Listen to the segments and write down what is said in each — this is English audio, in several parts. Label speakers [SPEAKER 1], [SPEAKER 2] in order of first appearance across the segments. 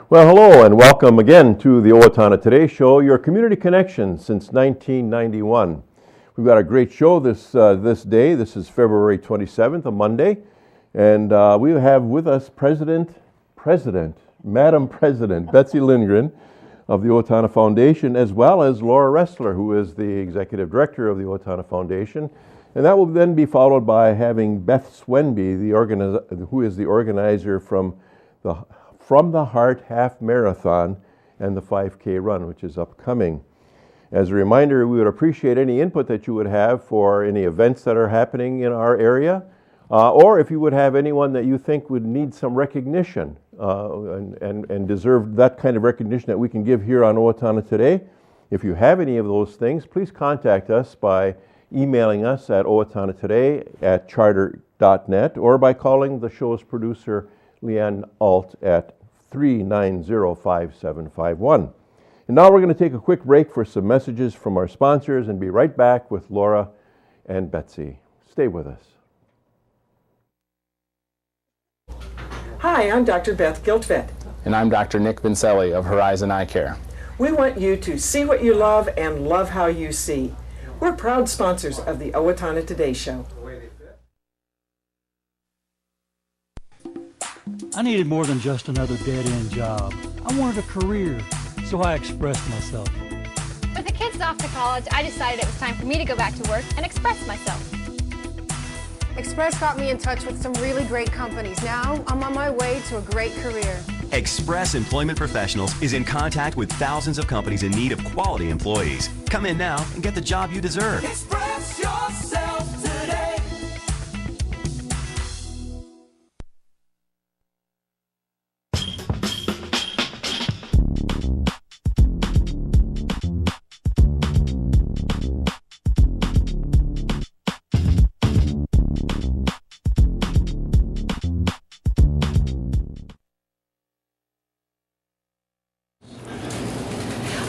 [SPEAKER 1] Well, hello and welcome again to the Owatonna Today Show, your community connection since 1991. We've got a great show this day. This is February 27th, a Monday, and we have with us Madam President Betsy Lindgren of the Owatonna Foundation, as well as Laura Resler, who is the Executive Director of the Owatonna Foundation. And that will then be followed by having Beth Svenby, who is the organizer from the Heart Half Marathon and the 5K Run, which is upcoming. As a reminder, we would appreciate any input that you would have for any events that are happening in our area, or if you would have anyone that you think would need some recognition and deserve that kind of recognition that we can give here on Owatonna Today. If you have any of those things, please contact us by emailing us at owatonnatoday@charter.net or by calling the show's producer, Leanne Alt, at 390-5751. And now we're going to take a quick break for some messages from our sponsors and be right back with Laura and Betsy. Stay with us.
[SPEAKER 2] Hi, I'm Dr. Beth Giltvet.
[SPEAKER 3] And I'm Dr. Nick Vincelli of Horizon Eye Care.
[SPEAKER 2] We want you to see what you love and love how you see. We're proud sponsors of the Owatonna Today Show.
[SPEAKER 4] I needed more than just another dead-end job. I wanted a career, so I expressed myself.
[SPEAKER 5] With the kids off to college, I decided it was time for me to go back to work and express myself.
[SPEAKER 6] Express got me in touch with some really great companies. Now I'm on my way to a great career.
[SPEAKER 7] Express Employment Professionals is in contact with thousands of companies in need of quality employees. Come in now and get the job you deserve.
[SPEAKER 8] Express yourself today.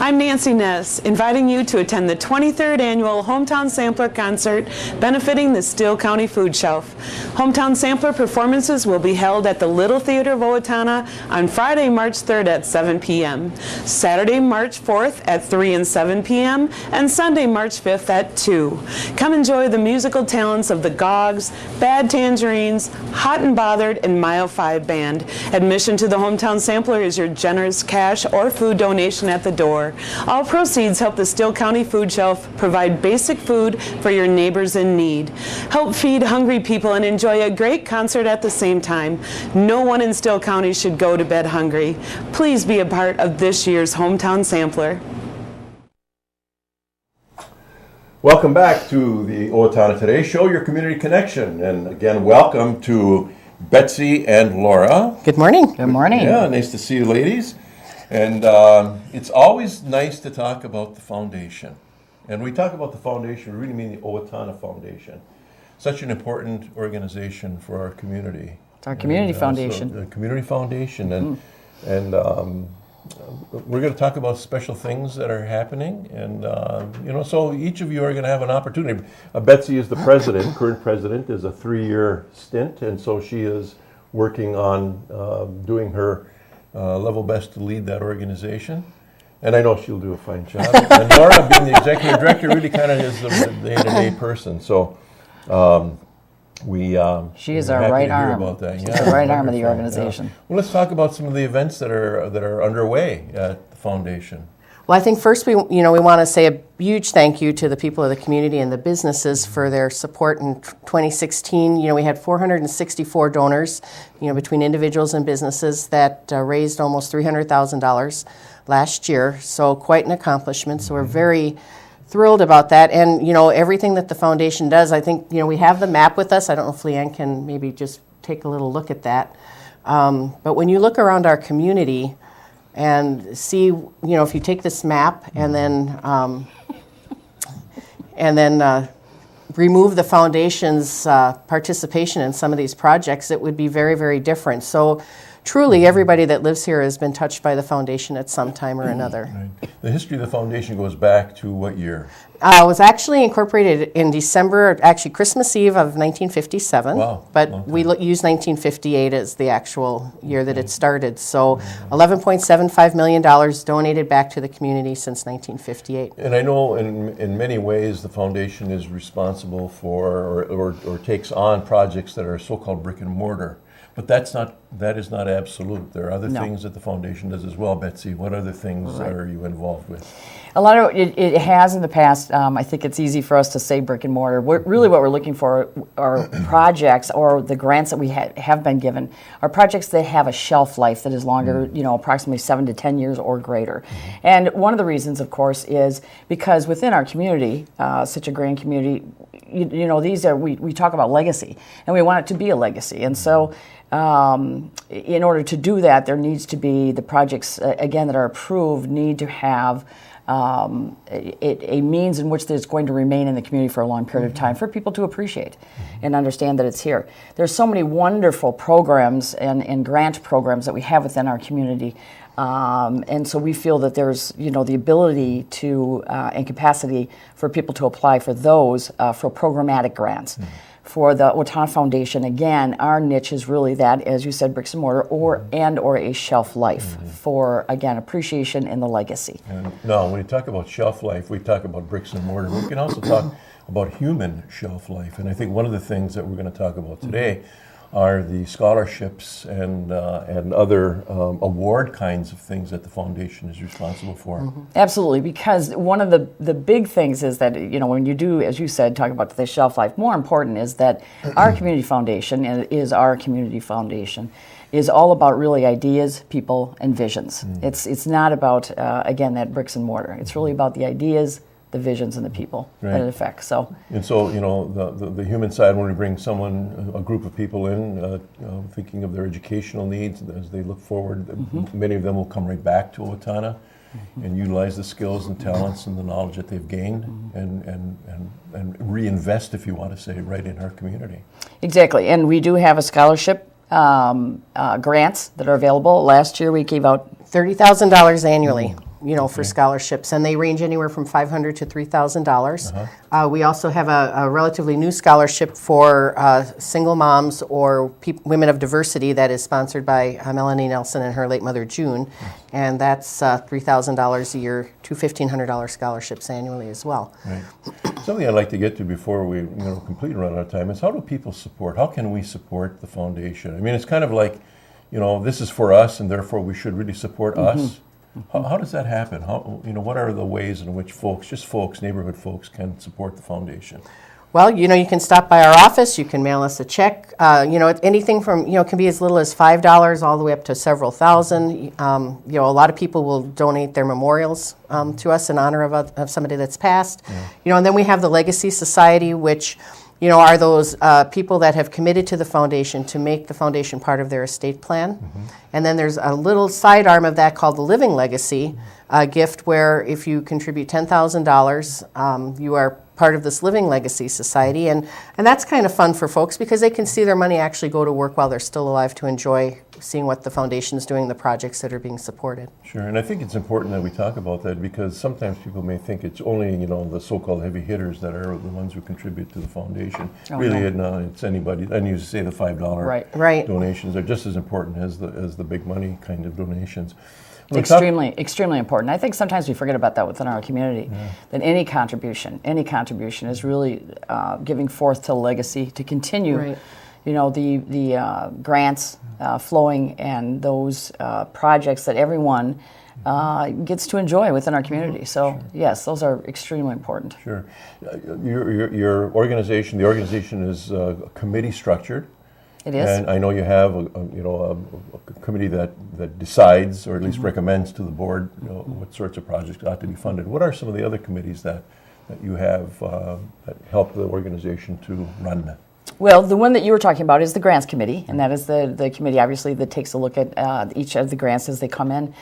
[SPEAKER 9] I'm Nancy Ness, inviting you to attend the 23rd Annual Hometown Sampler Concert benefiting the Steele County Food Shelf. Hometown Sampler performances will be held at the Little Theater of Owatonna on Friday, March 3rd at 7 p.m., Saturday, March 4th at 3 and 7 p.m., and Sunday, March 5th at 2. Come enjoy the musical talents of the Gogs, Bad Tangerines, Hot and Bothered, and Mile 5 Band. Admission to the Hometown Sampler is your generous cash or food donation at the door. All proceeds help the Steele County Food Shelf provide basic food for your neighbors in need. Help feed hungry people and enjoy a great concert at the same time. No one in Steele County should go to bed hungry. Please be a part of this year's Hometown Sampler.
[SPEAKER 1] Welcome back to the Owatonna Today Show, your community connection. And again, welcome to Betsy and Laura.
[SPEAKER 10] Good morning.
[SPEAKER 11] Good morning.
[SPEAKER 1] Yeah, nice to see you ladies. And it's always nice to talk about the foundation. And we talk about the foundation, we really mean the Owatonna Foundation. Such an important organization for our community.
[SPEAKER 11] It's our community foundation.
[SPEAKER 1] The community foundation. And we're going to talk about special things that are happening. And, so each of you are going to have an opportunity. Betsy is the president, current president, is a 3-year stint. And so she is working on doing her level best to lead that organization, and I know she'll do a fine job. And Laura, being the executive director, really kind of is the day-to-day person. So
[SPEAKER 11] she is our right arm.
[SPEAKER 1] About that.
[SPEAKER 11] She's the right arm of the organization.
[SPEAKER 1] Yeah. Well, let's talk about some of the events that are underway at the foundation.
[SPEAKER 10] Well, I think first we want to say a huge thank you to the people of the community and the businesses for their support in 2016. We had 464 donors, between individuals and businesses that raised almost $300,000 last year. So quite an accomplishment. So we're very thrilled about that. And, everything that the foundation does, I think, we have the map with us. I don't know if Leanne can maybe just take a little look at that. But when you look around our community, and see, if you take this map and then remove the foundation's participation in some of these projects, it would be very, very different. So truly everybody that lives here has been touched by the foundation at some time or another.
[SPEAKER 1] Right. The history of the foundation goes back to what year?
[SPEAKER 10] It was actually incorporated in December, actually Christmas Eve of 1957.
[SPEAKER 1] Wow.
[SPEAKER 10] But we use 1958 as the actual year that it started. So $11.75 million donated back to the community since 1958.
[SPEAKER 1] And I know in many ways the foundation is responsible for or takes on projects that are so-called brick and mortar. But that is not absolute. There are other things that the foundation does as well. Betsy, what other things are you involved with?
[SPEAKER 11] A lot of it has in the past. I think it's easy for us to say brick and mortar. Really what we're looking for are projects, or the grants that we have been given are projects that have a shelf life that is longer, approximately 7 to 10 years or greater. And one of the reasons, of course, is because within our community, such a grand community, we talk about legacy, and we want it to be a legacy. And so in order to do that, there needs to be the projects, again, that are approved need to have a means in which it's going to remain in the community for a long period of time for people to appreciate and understand that it's here. There's so many wonderful programs and grant programs that we have within our community. And so we feel that there's, the ability to and capacity for people to apply for those for programmatic grants. For the Owatonna Foundation, again, our niche is really that, as you said, bricks and mortar or a shelf life for, again, appreciation in the legacy.
[SPEAKER 1] And no, when we talk about shelf life, we talk about bricks and mortar. We can also talk about human shelf life. And I think one of the things that we're going to talk about today are the scholarships and other award kinds of things that the foundation is responsible for.
[SPEAKER 11] Absolutely, because one of the big things is that, when you do, as you said, talk about the shelf life, more important is that our community foundation is all about really ideas, people, and visions. It's not about, again, that bricks and mortar. It's really about the ideas, the visions, and the people that it affects. So,
[SPEAKER 1] and so, the human side, when we bring a group of people in, thinking of their educational needs as they look forward, many of them will come right back to Owatonna and utilize the skills and talents and the knowledge that they've gained and reinvest, if you want to say, right in our community.
[SPEAKER 11] Exactly, and we do have a scholarship grants that are available. Last year we gave out
[SPEAKER 10] $30,000 annually. For scholarships, and they range anywhere from $500 to $3,000. We also have a relatively new scholarship for single moms or women of diversity that is sponsored by Melanie Nelson and her late mother June, and that's $3,000 a year, two $1,500 scholarships annually as well.
[SPEAKER 1] Right. Something I'd like to get to before we completely run out of time is how do people support? How can we support the foundation? I mean, it's kind of like, this is for us, and therefore we should really support us. How does that happen? What are the ways in which neighborhood folks can support the foundation?
[SPEAKER 10] Well, you can stop by our office. You can mail us a check. Anything from, can be as little as $5 all the way up to several thousand. A lot of people will donate their memorials to us in honor of somebody that's passed. And then we have the Legacy Society, which are those people that have committed to the foundation to make the foundation part of their estate plan. And then there's a little sidearm of that called the Living Legacy gift, where if you contribute $10,000, you are part of this Living Legacy Society. And that's kind of fun for folks because they can see their money actually go to work while they're still alive to enjoy seeing what the foundation is doing, the projects that are being supported.
[SPEAKER 1] Sure, and I think it's important that we talk about that because sometimes people may think it's only, the so-called heavy hitters that are the ones who contribute to the foundation. It's anybody. And you say the $5 donations are just as important as the big money kind of donations.
[SPEAKER 11] Extremely important. I think sometimes we forget about that within our community, that any contribution is really giving forth to legacy to continue, the grants flowing and those projects that everyone gets to enjoy within our community. So yes, those are extremely important.
[SPEAKER 1] Sure. Your organization, the organization is committee structured.
[SPEAKER 11] It is.
[SPEAKER 1] And I know you have a committee that decides or at least recommends to the board what sorts of projects ought to be funded. What are some of the other committees that you have that help the organization to run?
[SPEAKER 11] Well, the one that you were talking about is the Grants Committee, and that is the committee, obviously, that takes a look at each of the grants as they come in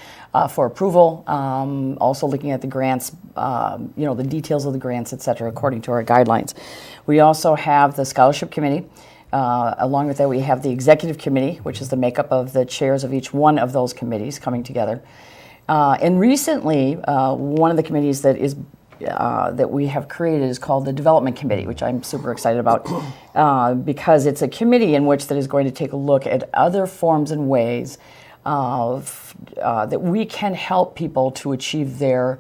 [SPEAKER 11] for approval, also looking at the grants, the details of the grants, et cetera, according to our guidelines. We also have the Scholarship Committee, Along with that, we have the executive committee, which is the makeup of the chairs of each one of those committees coming together. And recently, one of the committees that we have created is called the Development Committee, which I'm super excited about because it's a committee in which that is going to take a look at other forms and ways that we can help people to achieve their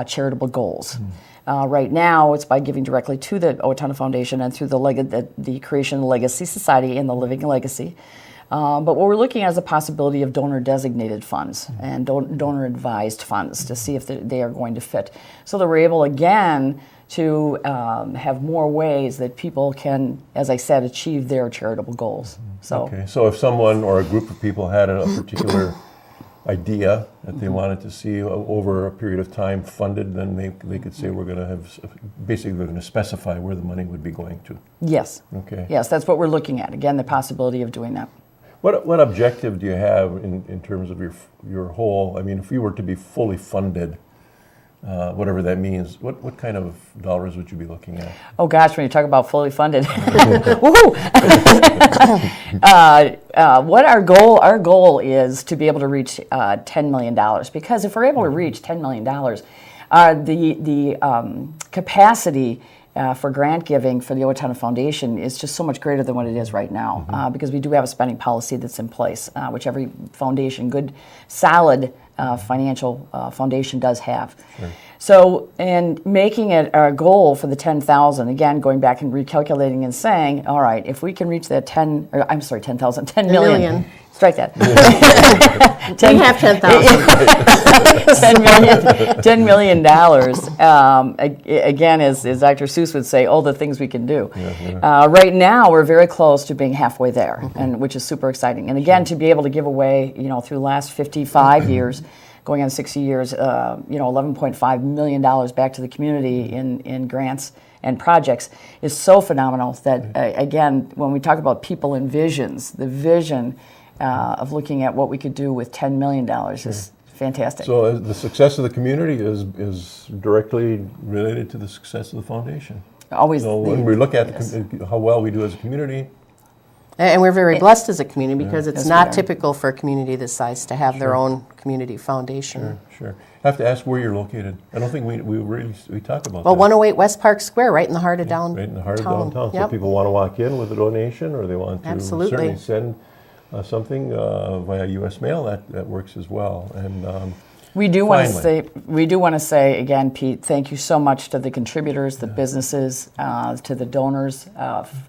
[SPEAKER 11] charitable goals. Right now, it's by giving directly to the Owatonna Foundation and through the creation of the Legacy Society and the Living Legacy. But what we're looking at is the possibility of donor-designated funds and donor-advised funds to see if they are going to fit. So that we're able, again, to have more ways that people can, as I said, achieve their charitable goals.
[SPEAKER 1] Okay, so if someone or a group of people had a particular idea that they wanted to see over a period of time funded, then they could say we're going to have, basically we're going to specify where the money would be going to.
[SPEAKER 11] Yes.
[SPEAKER 1] Okay.
[SPEAKER 11] Yes, that's what we're looking at. Again, the possibility of doing that.
[SPEAKER 1] What objective do you have in terms of your whole, I mean, if you were to be fully funded, whatever that means, what kind of dollars would you be looking at?
[SPEAKER 11] Oh gosh, when you talk about fully funded, woohoo! What our goal is to be able to reach $10 million, because if we're able to reach $10 million, the capacity for grant giving for the Owatonna Foundation is just so much greater than what it is right now, because we do have a spending policy that's in place, which every foundation, good, solid financial foundation does have. Sure. So, and making it our goal for the 10,000, again, going back and recalculating and saying, all right, if we can reach that 10 million. Strike that.
[SPEAKER 10] We have 10,000.
[SPEAKER 11] $10 million. Again, as Dr. Seuss would say, all the things we can do. Right now, we're very close to being halfway there, and which is super exciting. And again, to be able to give away, through the last 55 years, going on 60 years, $11.5 million back to the community in grants and projects is so phenomenal that, again, when we talk about people and visions, the vision of looking at what we could do with $10 million is fantastic.
[SPEAKER 1] So the success of the community is directly related to the success of the foundation.
[SPEAKER 11] Always.
[SPEAKER 1] So when we look at how well we do as a community.
[SPEAKER 10] And we're very blessed as a community because it's not typical for a community this size to have their own community foundation.
[SPEAKER 1] Sure. I have to ask where you're located. I don't think we talk about that.
[SPEAKER 10] Well, 108 West Park Square, right in the heart of downtown.
[SPEAKER 1] Right in the heart of downtown. So people want to walk in with a donation, or they want to certainly send something via U.S. mail, that works as well. And
[SPEAKER 11] we do want to say again, Pete, thank you so much to the contributors, the businesses, to the donors,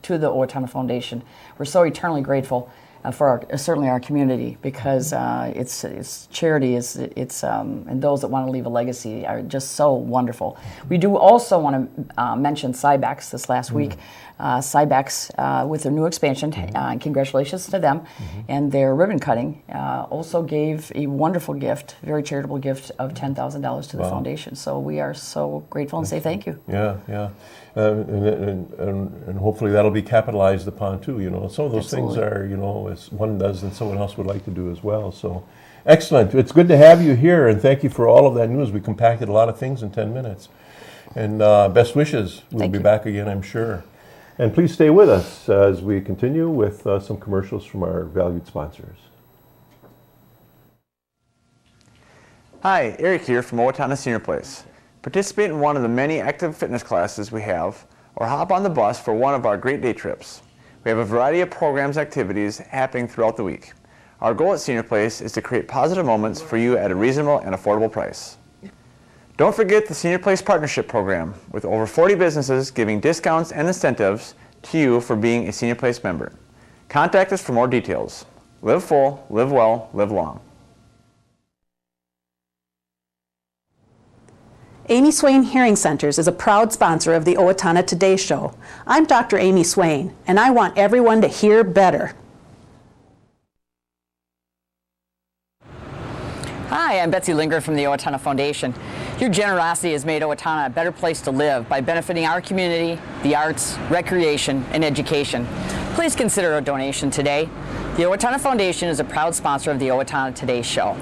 [SPEAKER 11] to the Owatonna Foundation. We're so eternally grateful for certainly our community, because it's charity and those that want to leave a legacy are just so wonderful. We do also want to mention Cybex this last week. Cybex, with their new expansion, congratulations to them, and their ribbon cutting also gave a wonderful gift, very charitable gift of $10,000 to the foundation. So we are so grateful and say thank you.
[SPEAKER 1] Yeah. And hopefully that'll be capitalized upon too. Some of those things are, as one does and someone else would like to do as well. So excellent. It's good to have you here, and thank you for all of that news. We compacted a lot of things in 10 minutes. And best wishes. We'll be back again, I'm sure. And please stay with us as we continue with some commercials from our valued sponsors.
[SPEAKER 12] Hi, Eric here from Owatonna Senior Place. Participate in one of the many active fitness classes we have, or hop on the bus for one of our great day trips. We have a variety of programs and activities happening throughout the week. Our goal at Senior Place is to create positive moments for you at a reasonable and affordable price. Don't forget the Senior Place Partnership Program, with over 40 businesses giving discounts and incentives to you for being a Senior Place member. Contact us for more details. Live full, live well, live long.
[SPEAKER 13] Amy Swain Hearing Centers is a proud sponsor of the Owatonna Today Show. I'm Dr. Amy Swain, and I want everyone to hear better.
[SPEAKER 14] Hi, I'm Betsy Lindgren from the Owatonna Foundation. Your generosity has made Owatonna a better place to live by benefiting our community, the arts, recreation, and education. Please consider a donation today. The Owatonna Foundation is a proud sponsor of the Owatonna Today Show.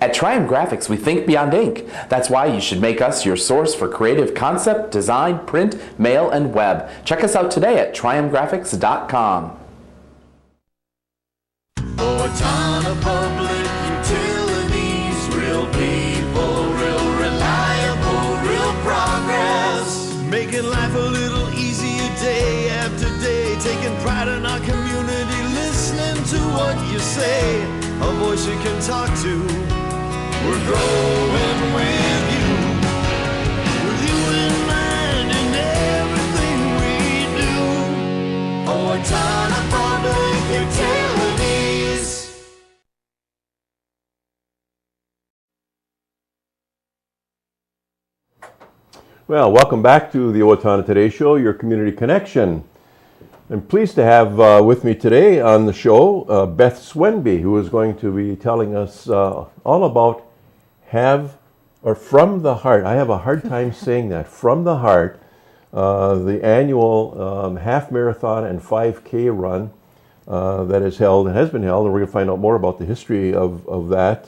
[SPEAKER 3] At Triumph Graphics, we think beyond ink. That's why you should make us your source for creative concept, design, print, mail, and web. Check us out today at triumphgraphics.com.
[SPEAKER 8] Owatonna Public Utilities, real people, real reliable, real progress. Making life a little easier day after day, taking pride in our community, listening to what you say, a voice you can talk to. We're growing with you in mind in everything we do. Owatonna Public Utilities.
[SPEAKER 1] Well, welcome back to the Owatonna Today Show, your community connection. I'm pleased to have with me today on the show Beth Svenby, who is going to be telling us all about From the Heart. I have a hard time saying that. From the Heart, the annual half marathon and 5K run that is held and has been held, and we're going to find out more about the history of that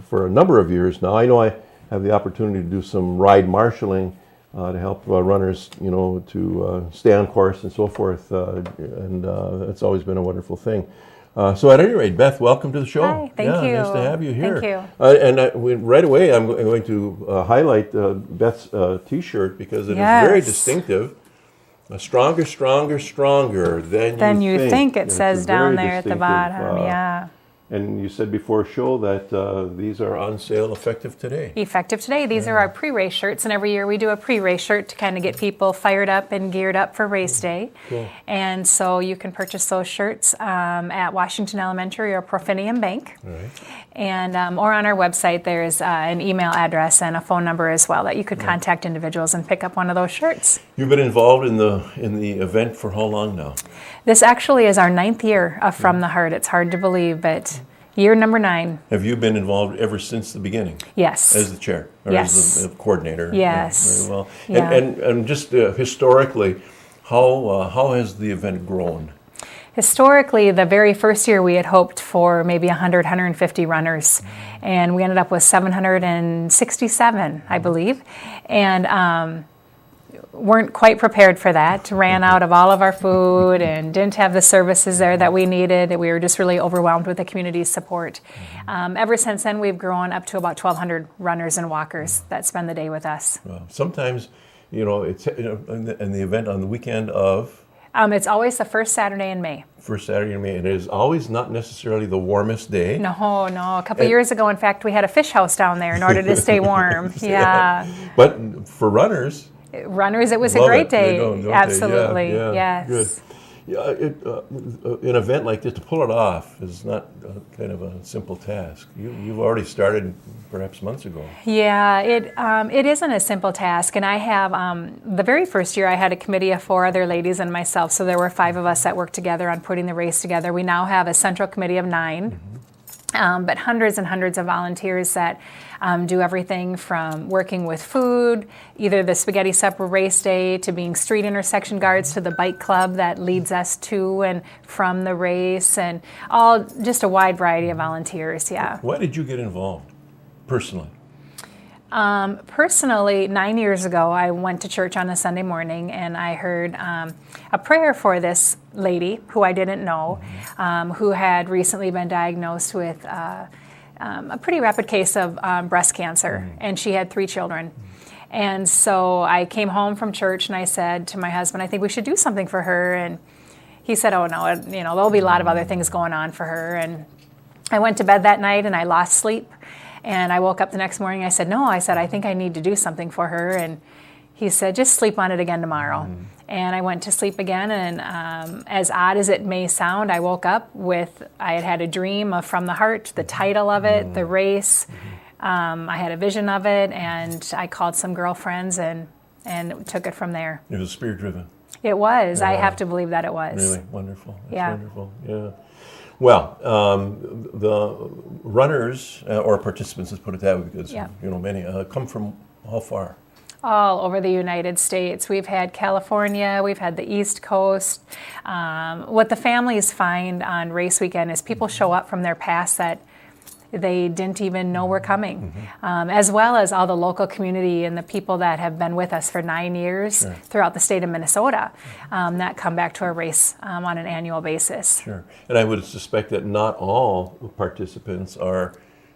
[SPEAKER 1] for a number of years now. I know I have the opportunity to do some ride marshaling to help runners, to stay on course and so forth, and it's always been a wonderful thing. So at any rate, Beth, welcome to the show.
[SPEAKER 15] Hi, thank you.
[SPEAKER 1] Nice to have you here.
[SPEAKER 15] Thank you.
[SPEAKER 1] Right away, I'm going to highlight Beth's T-shirt because it is very distinctive. Stronger, stronger, stronger than you think.
[SPEAKER 15] It says down there at the bottom. Yeah.
[SPEAKER 1] And you said before show that these are on sale effective today.
[SPEAKER 15] Effective today. These are our pre-race shirts, and every year we do a pre-race shirt to kind of get people fired up and geared up for race day.
[SPEAKER 1] Cool.
[SPEAKER 15] And so you can purchase those shirts at Washington Elementary or Profinium Bank.
[SPEAKER 1] All right.
[SPEAKER 15] And or on our website, there's an email address and a phone number as well that you could contact individuals and pick up one of those shirts.
[SPEAKER 1] You've been involved in the event for how long now?
[SPEAKER 15] This actually is our 9th year of From the Heart. It's hard to believe, but year number 9.
[SPEAKER 1] Have you been involved ever since the beginning?
[SPEAKER 15] Yes.
[SPEAKER 1] As the chair? Or
[SPEAKER 15] yes.
[SPEAKER 1] as the coordinator?
[SPEAKER 15] Yes.
[SPEAKER 1] Very well.
[SPEAKER 15] Yeah.
[SPEAKER 1] And just historically, how has the event grown?
[SPEAKER 15] Historically, the very first year we had hoped for maybe 100, 150 runners, and we ended up with 767, I believe, and weren't quite prepared for that. Ran out of all of our food and didn't have the services there that we needed. We were just really overwhelmed with the community's support. Ever since then, we've grown up to about 1,200 runners and walkers that spend the day with us.
[SPEAKER 1] Well, sometimes, it's in the event on the weekend of...
[SPEAKER 15] It's always the first Saturday in May.
[SPEAKER 1] First Saturday in May, and it is always not necessarily the warmest day.
[SPEAKER 15] No. A couple of years ago, in fact, we had a fish house down there in order to stay warm. Yeah.
[SPEAKER 1] But for runners,
[SPEAKER 15] it was a great day. Absolutely.
[SPEAKER 1] Yeah,
[SPEAKER 15] yes.
[SPEAKER 1] Good. Yeah, an event like this, to pull it off is not kind of a simple task. You've already started perhaps months ago.
[SPEAKER 15] Yeah, it isn't a simple task. And I have, the very first year I had a committee of 4 other ladies and myself, so there were 5 of us that worked together on putting the race together. We now have a central committee of 9. But hundreds and hundreds of volunteers that do everything from working with food, either the Spaghetti Supper race day, to being street intersection guards, to the bike club that leads us to and from the race, and all just a wide variety of volunteers, yeah.
[SPEAKER 1] Why did you get involved, personally?
[SPEAKER 15] Personally, 9 years ago, I went to church on a Sunday morning and I heard a prayer for this lady who I didn't know, who had recently been diagnosed with a pretty rapid case of breast cancer, and she had 3 children. And so I came home from church and I said to my husband, I think we should do something for her. And he said, oh no, there'll be a lot of other things going on for her. And I went to bed that night and I lost sleep. And I woke up the next morning, I said, I think I need to do something for her. And he said, just sleep on it again tomorrow. And I went to sleep again, and as odd as it may sound, I woke up I had had a dream of From the Heart, the title of it, the race. I had a vision of it, and I called some girlfriends and took it from there.
[SPEAKER 1] It was spirit-driven.
[SPEAKER 15] It was. I have to believe that it was.
[SPEAKER 1] Really wonderful. That's wonderful. Yeah. Well, the runners or participants, let's put it that way, because many come from how far?
[SPEAKER 15] All over the United States. We've had California, we've had the East Coast. What the families find on race weekend is people show up from their past that they didn't even know were coming, as well as all the local community and the people that have been with us for 9 years throughout the state of Minnesota that come back to our race on an annual basis.
[SPEAKER 1] Sure. And I would suspect that not all participants are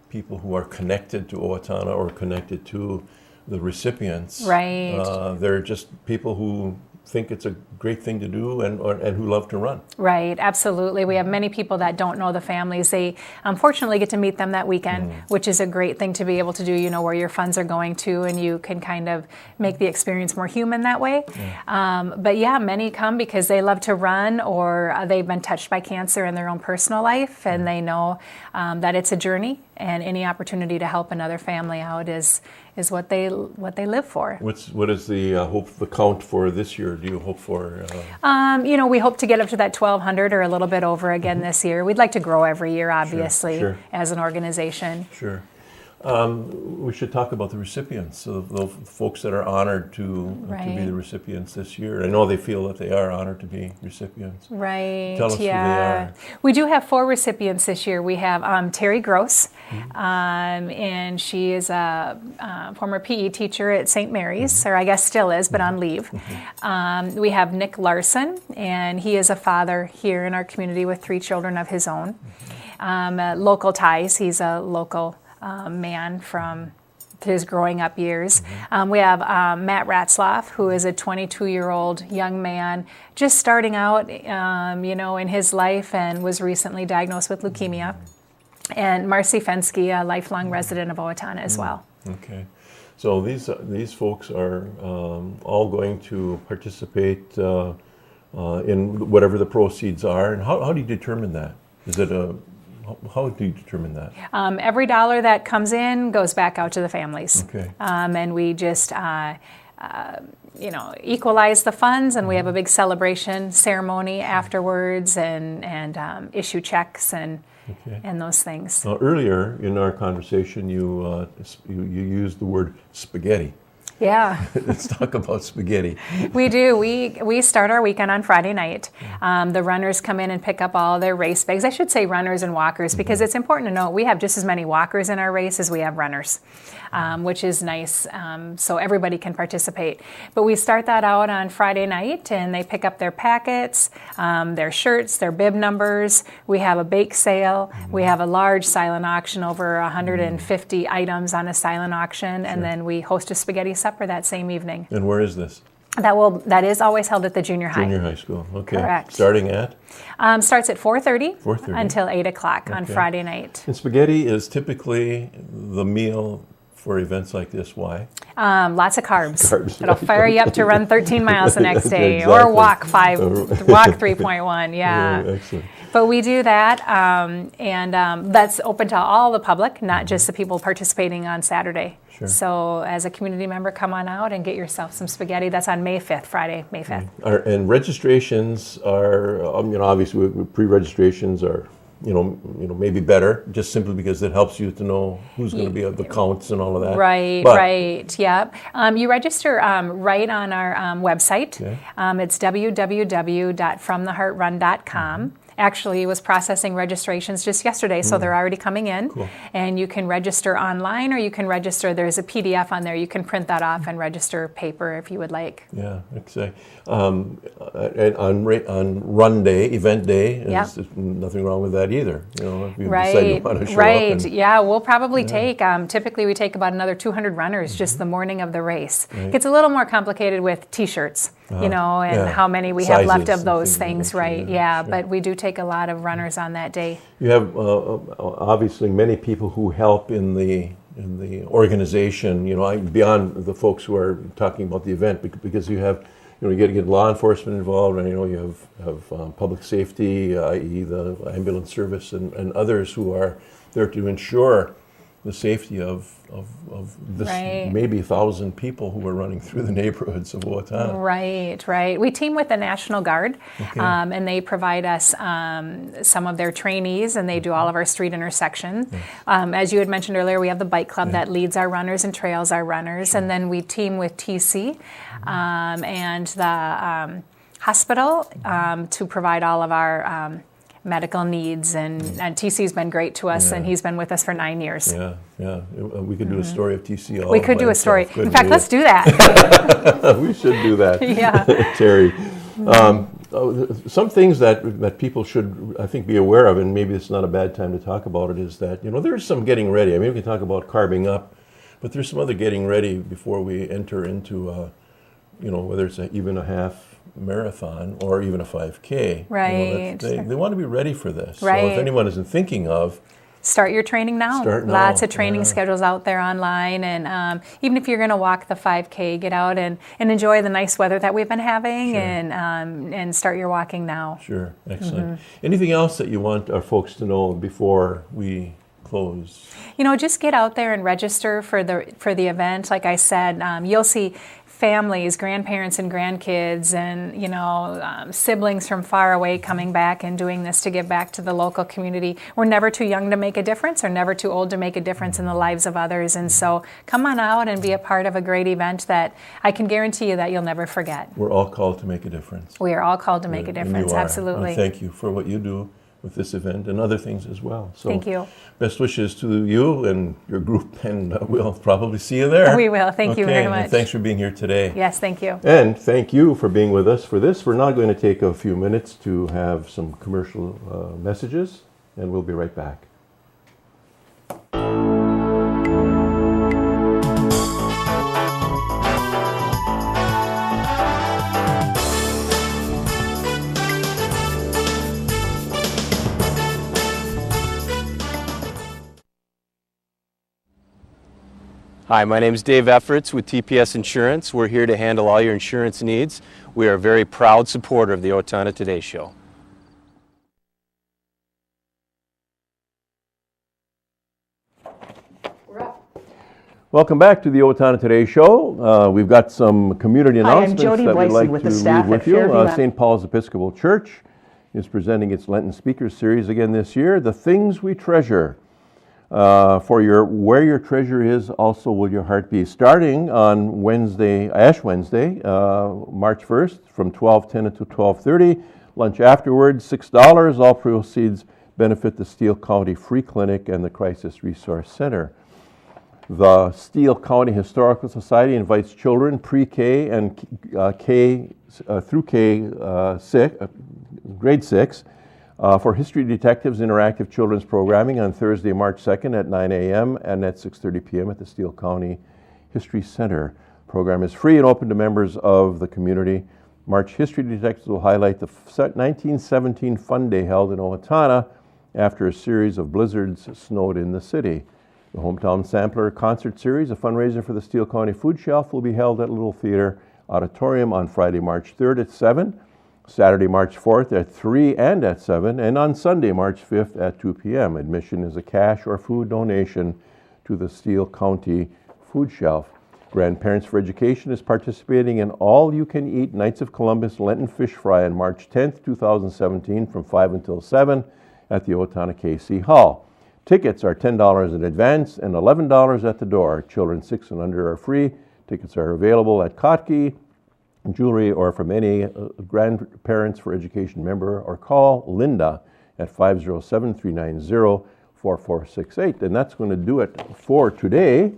[SPEAKER 1] people who are connected to Owatonna or connected to the recipients.
[SPEAKER 15] Right.
[SPEAKER 1] They're just people who think it's a great thing to do and who love to run.
[SPEAKER 15] Right, absolutely. We have many people that don't know the families. They unfortunately get to meet them that weekend, which is a great thing to be able to do, you know, where your funds are going to, and you can kind of make the experience more human that way. But yeah, many come because they love to run, or they've been touched by cancer in their own personal life, and they know that it's a journey, and any opportunity to help another family out is what they live for.
[SPEAKER 1] What is the the count for this year? Do you hope for?
[SPEAKER 15] You know, we hope to get up to that 1,200 or a little bit over again this year. We'd like to grow every year, obviously, as an organization.
[SPEAKER 1] Sure. We should talk about the recipients, the folks that are honored to be the recipients this year. I know they feel that they are honored to be recipients.
[SPEAKER 15] Right.
[SPEAKER 1] Tell us who they are.
[SPEAKER 15] We do have 4 recipients this year. We have Terry Gross, and she is a former PE teacher at St. Mary's, or I guess still is, but on leave. We have Nick Larson, and he is a father here in our community with 3 children of his own. Local ties. He's a local man from his growing up years. We have Matt Ratzlaff, who is a 22-year-old young man just starting out, you know, in his life, and was recently diagnosed with leukemia. And Marcy Fensky, a lifelong resident of Owatonna as well.
[SPEAKER 1] Okay. So these folks are all going to participate in whatever the proceeds are. And how do you determine that? Is it how do you determine that?
[SPEAKER 15] Every dollar that comes in goes back out to the families.
[SPEAKER 1] Okay.
[SPEAKER 15] And we just, you know, equalize the funds, and we have a big celebration ceremony afterwards, and issue checks and those things.
[SPEAKER 1] Earlier in our conversation, you used the word spaghetti.
[SPEAKER 15] Yeah.
[SPEAKER 1] Let's talk about spaghetti.
[SPEAKER 15] We do. We start our weekend on Friday night. The runners come in and pick up all their race bags. I should say runners and walkers, because it's important to note we have just as many walkers in our race as we have runners, which is nice, so everybody can participate. But we start that out on Friday night, and they pick up their packets, their shirts, their bib numbers. We have a bake sale. We have a large silent auction, over 150 items on a silent auction, and then we host a spaghetti supper that same evening.
[SPEAKER 1] And where is this?
[SPEAKER 15] That is always held at the junior high.
[SPEAKER 1] Junior high school, okay.
[SPEAKER 15] Correct.
[SPEAKER 1] Starting at?
[SPEAKER 15] Starts at 4:30
[SPEAKER 1] 4:30
[SPEAKER 15] until 8 o'clock on Friday night.
[SPEAKER 1] And spaghetti is typically the meal for events like this. Why?
[SPEAKER 15] Lots of carbs. It'll
[SPEAKER 1] right.
[SPEAKER 15] fire you up to run 13 miles the next day,
[SPEAKER 1] Exactly.
[SPEAKER 15] or walk 3.1. Yeah.
[SPEAKER 1] Excellent.
[SPEAKER 15] But we do that, and that's open to all the public, not just the people participating on Saturday.
[SPEAKER 1] Sure.
[SPEAKER 15] So as a community member, come on out and get yourself some spaghetti. That's on May 5th, Friday, May 5th.
[SPEAKER 1] And registrations are, you know, obviously pre-registrations are, you know, maybe better, just simply because it helps you to know who's going to be at the counts and all of that.
[SPEAKER 15] Right, right, yeah. You register right on our website. It's www.fromtheheartrun.com. Actually, was processing registrations just yesterday, so they're already coming in.
[SPEAKER 1] Cool.
[SPEAKER 15] And you can register online, or you can register, there's a PDF on there, you can print that off and register paper if you would like.
[SPEAKER 1] Yeah, exactly. And on run day, event day, there's nothing wrong with that either. You know, if you decide you want to show up.
[SPEAKER 15] Yeah, we'll probably take, typically we take about another 200 runners just the morning of the race. It gets a little more complicated with t-shirts, you know, and how many we have left of those things, right? Yeah, but we do take a lot of runners on that day.
[SPEAKER 1] You have obviously many people who help in the organization, you know, beyond the folks who are talking about the event, because you have, you know, you get law enforcement involved, and you know, you have public safety, i.e. the ambulance service, and others who are there to ensure the safety of this maybe 1,000 people who are running through the neighborhoods of Owatonna.
[SPEAKER 15] Right, right. We team with the National Guard, and they provide us some of their trainees, and they do all of our street intersections. As you had mentioned earlier, we have the bike club that leads our runners and trails our runners, and then we team with TC and the hospital to provide all of our medical needs. And TC's been great to us, and he's been with us for 9 years.
[SPEAKER 1] Yeah. We could do a story of TC all
[SPEAKER 15] We could
[SPEAKER 1] by
[SPEAKER 15] do a story.
[SPEAKER 1] himself,
[SPEAKER 15] In fact,
[SPEAKER 1] we?
[SPEAKER 15] let's do that.
[SPEAKER 1] We should do that.
[SPEAKER 15] Yeah.
[SPEAKER 1] Terry. Some things that people should, I think, be aware of, and maybe it's not a bad time to talk about it, is that, there's some getting ready. I mean, we can talk about carving up, but there's some other getting ready before we enter into, whether it's even a half marathon or even a 5K.
[SPEAKER 15] Right.
[SPEAKER 1] They want to be ready for this.
[SPEAKER 15] Right.
[SPEAKER 1] So if anyone isn't thinking of,
[SPEAKER 15] start your training now.
[SPEAKER 1] Start now.
[SPEAKER 15] Lots of training schedules out there online. And even if you're going to walk the 5K, get out and enjoy the nice weather that we've been having, and start your walking now.
[SPEAKER 1] Sure. Excellent. Anything else that you want our folks to know before we close?
[SPEAKER 15] Just get out there and register for the event. Like I said, you'll see families, grandparents and grandkids, and siblings from far away coming back and doing this to give back to the local community. We're never too young to make a difference, or never too old to make a difference in the lives of others. And so come on out and be a part of a great event that I can guarantee you that you'll never forget.
[SPEAKER 1] We're all called to make a difference.
[SPEAKER 15] We are all called to make a difference. Absolutely.
[SPEAKER 1] Thank you for what you do with this event and other things as well. So
[SPEAKER 15] thank you.
[SPEAKER 1] Best wishes to you and your group, and we'll probably see you there.
[SPEAKER 15] We will. Thank you very much.
[SPEAKER 1] And thanks for being here today.
[SPEAKER 15] Yes, thank you.
[SPEAKER 1] And thank you for being with us for this. We're now going to take a few minutes to have some commercial messages, and we'll be right back.
[SPEAKER 16] Hi, my name is Dave Efforts with TPS Insurance. We're here to handle all your insurance needs. We are a very proud supporter of the Owatonna Today Show.
[SPEAKER 1] Welcome back to the Owatonna Today Show. We've got some community announcements
[SPEAKER 17] Jody
[SPEAKER 1] that we'd
[SPEAKER 17] Boyce
[SPEAKER 1] like
[SPEAKER 17] with
[SPEAKER 1] to
[SPEAKER 17] the staff
[SPEAKER 1] leave with
[SPEAKER 17] at
[SPEAKER 1] you.
[SPEAKER 17] Fairview.
[SPEAKER 1] St. Paul's Episcopal Church is presenting its Lenten Speakers Series again this year, The Things We Treasure. For where your treasure is, also will your heart be. Starting on Wednesday, Ash Wednesday, March 1st, from 12:10 until 12:30. Lunch afterwards, $6. All proceeds benefit the Steele County Free Clinic and the Crisis Resource Center. The Steele County Historical Society invites children pre-K and K through grade 6 for History Detectives interactive children's programming on Thursday, March 2nd at 9 a.m. and at 6:30 p.m. at the Steele County History Center. The program is free and open to members of the community. March History Detectives will highlight the 1917 Fun Day held in Owatonna after a series of blizzards snowed in the city. The Hometown Sampler Concert Series, a fundraiser for the Steele County Food Shelf, will be held at Little Theater Auditorium on Friday, March 3rd at 7, Saturday, March 4th at 3 and at 7, and on Sunday, March 5th at 2 p.m. Admission is a cash or food donation to the Steele County Food Shelf. Grandparents for Education is participating in all-you-can-eat Knights of Columbus Lenten Fish Fry on March 10th, 2017 from 5 until 7 at the Owatonna KC Hall. Tickets are $10 in advance and $11 at the door. Children 6 and under are free. Tickets are available at Kotke Jewelry or from any Grandparents for Education member, or call Linda at 507-390-4468. And that's going to do it for today.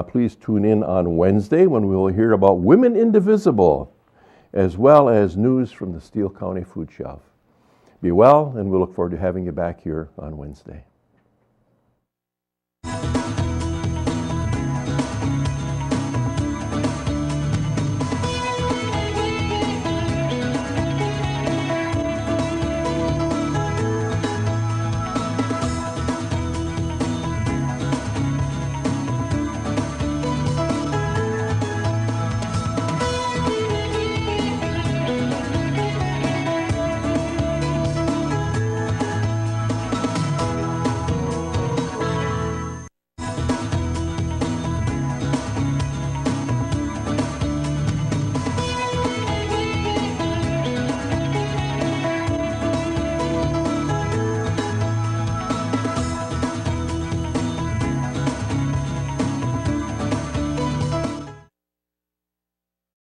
[SPEAKER 1] Please tune in on Wednesday when we will hear about Women Indivisible, as well as news from the Steele County Food Shelf. Be well, and we'll look forward to having you back here on Wednesday.